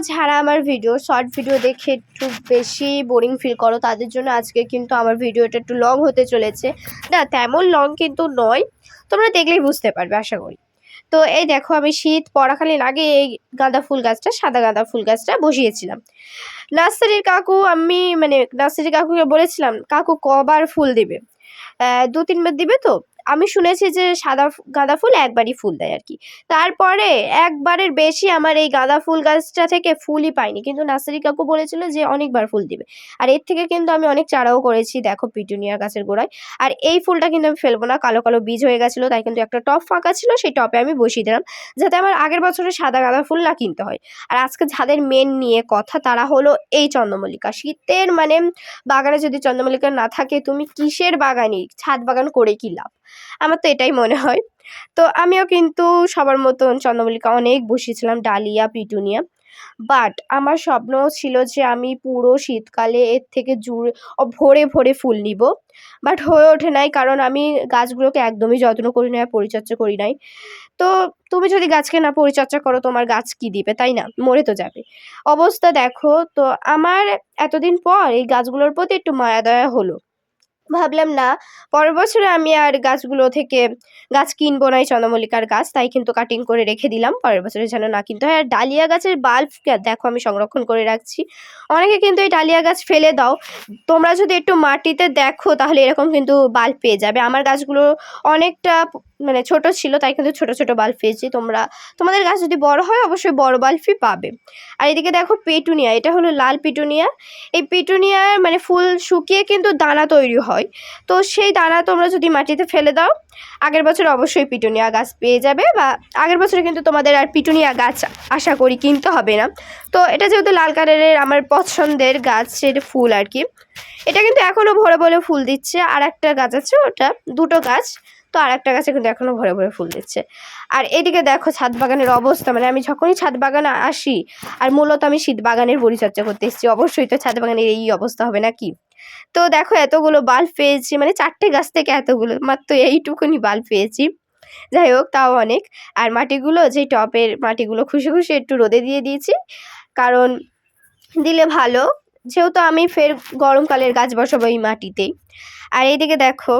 যারা আমার short video দেখে একটু বেশি বোরিং ফিল করো তাদের জন্য আজকে কিন্তু আমার ভিডিওটা একটু লং হতে চলেছে। না তেমন লং কিন্তু নয়, তোমরা দেখলেই বুঝতে পারবে আশা করি। তো এই দেখো, আমি শীত পড়াকালীন আগে এই গাঁদা ফুল গাছটা, সাদা গাঁদা ফুল গাছটা বসিয়েছিলাম। নার্সারির কাকুকে বলেছিলাম, কাকু কবার ফুল দিবে, 2-3 বার দিবে। তো আমি শুনেছি যে সাদা গাঁদা ফুল একবারই ফুল দেয় আর কি। তারপরে একবারের বেশি আমার এই গাঁদা ফুল গাছটা থেকে ফুলই পাইনি, কিন্তু নার্সারি কাকু বলেছিল যে অনেকবার ফুল দিবে। আর এর থেকে কিন্তু আমি অনেক চারাও করেছি, দেখো পিটুনিয়া গাছের গোড়ায়। আর এই ফুলটা কিন্তু আমি ফেলবো না, কালো কালো বীজ হয়ে গেছিলো, তাই কিন্তু একটা টব ফাঁকা ছিল, সেই টবে আমি বসিয়ে দিলাম, যাতে আমার আগের বছরে সাদা গাঁদা ফুল না কিনতে হয়। আর আজকে যাদের মেন নিয়ে কথা, তারা হলো এই চন্দ্রমল্লিকা। শীতের বাগানে যদি চন্দ্রমল্লিকা না থাকে, তুমি কিসের বাগানই, ছাদ বাগান করে কি লাভ? আমার তো এটাই মনে হয়। তো আমিও কিন্তু সবার মতন চন্দ্রমল্লিকা অনেক বসিয়েছিলাম, ডালিয়া, পিটুনিয়া। বাট আমার স্বপ্ন ছিল যে আমি পুরো শীতকালে এর থেকে ভরে ভরে ফুল নিব। বাট হয়ে ওঠে নাই, কারণ আমি গাছগুলোকে একদমই যত্ন করি নাই, পরিচর্যা করি নাই। তো তুমি যদি গাছকে না পরিচর্যা করো, তোমার গাছ কি দিবে, তাই না? মরে তো যাবে। অবস্থা দেখো। তো আমার এতদিন পর এই গাছগুলোর প্রতি একটু মায়া দয়া হলো। ভাবলাম না, পরের বছরে আমি আর গাছগুলো থেকে গাছ কিনবো না, এই চন্দ্রমল্লিকার গাছ, তাই কিন্তু কাটিং করে রেখে দিলাম, পরের বছরে যেন না কিনতে হয়। আর ডালিয়া গাছের বাল্ব দেখো আমি সংরক্ষণ করে রাখছি। অনেকে কিন্তু এই ডালিয়া গাছ ফেলে দাও, তোমরা যদি একটু মাটিতে দেখো তাহলে এরকম কিন্তু বাল্ব পেয়ে যাবে। আমার গাছগুলো অনেকটা ছোট ছিল, তাই কিন্তু ছোট ছোট বাল্ব পেয়েছি। তোমাদের গাছ যদি বড় হয় অবশ্যই বড় বাল্বই পাবে। আর এদিকে দেখো পেটুনিয়া, এটা হলো লাল পিটুনিয়া। এই পিটুনিয়ার ফুল শুকিয়ে কিন্তু দানা তৈরি হয়। তো সেই দানা তোমরা যদি মাটিতে ফেলে দাও, আগের বছর অবশ্যই পিটুনিয়া গাছ পেয়ে যাবে, বা আগের বছরে কিন্তু তোমাদের আর পিটুনিয়া গাছ আশা করি কিনতে হবে না। তো এটা যেহেতু লাল কালারের আমার পছন্দের গাছের ফুল আর কি, এটা কিন্তু এখনও ভরে ভরে ফুল দিচ্ছে। আর একটা গাছ আছে, ওটা দুটো গাছ, তো আর একটা গাছে কিন্তু এখনও ভরে ভরে ফুল দিচ্ছে। আর এদিকে দেখো ছাদ বাগানের অবস্থা, আমি যখনই ছাদ বাগানে আসি, আর মূলত আমি শীত বাগানের পরিচর্যা করতে এসেছি, অবশ্যই তো ছাদ বাগানের এই অবস্থা হবে নাকি? তো দেখো এতগুলো বাল্ব পেয়েছি, 4টে গাছ থেকে এতগুলো, মাত্র এইটুকুনি বাল্ব পেয়েছি। যাই হোক, তাও অনেক। আর মাটিগুলো, যে টবের মাটিগুলো খুশি খুশি একটু রোদে দিয়ে দিয়েছি, কারণ দিলে ভালো, যেহেতু আমি ফের গরমকালের গাছ বসাবো এই মাটিতেই। আর এইদিকে দেখো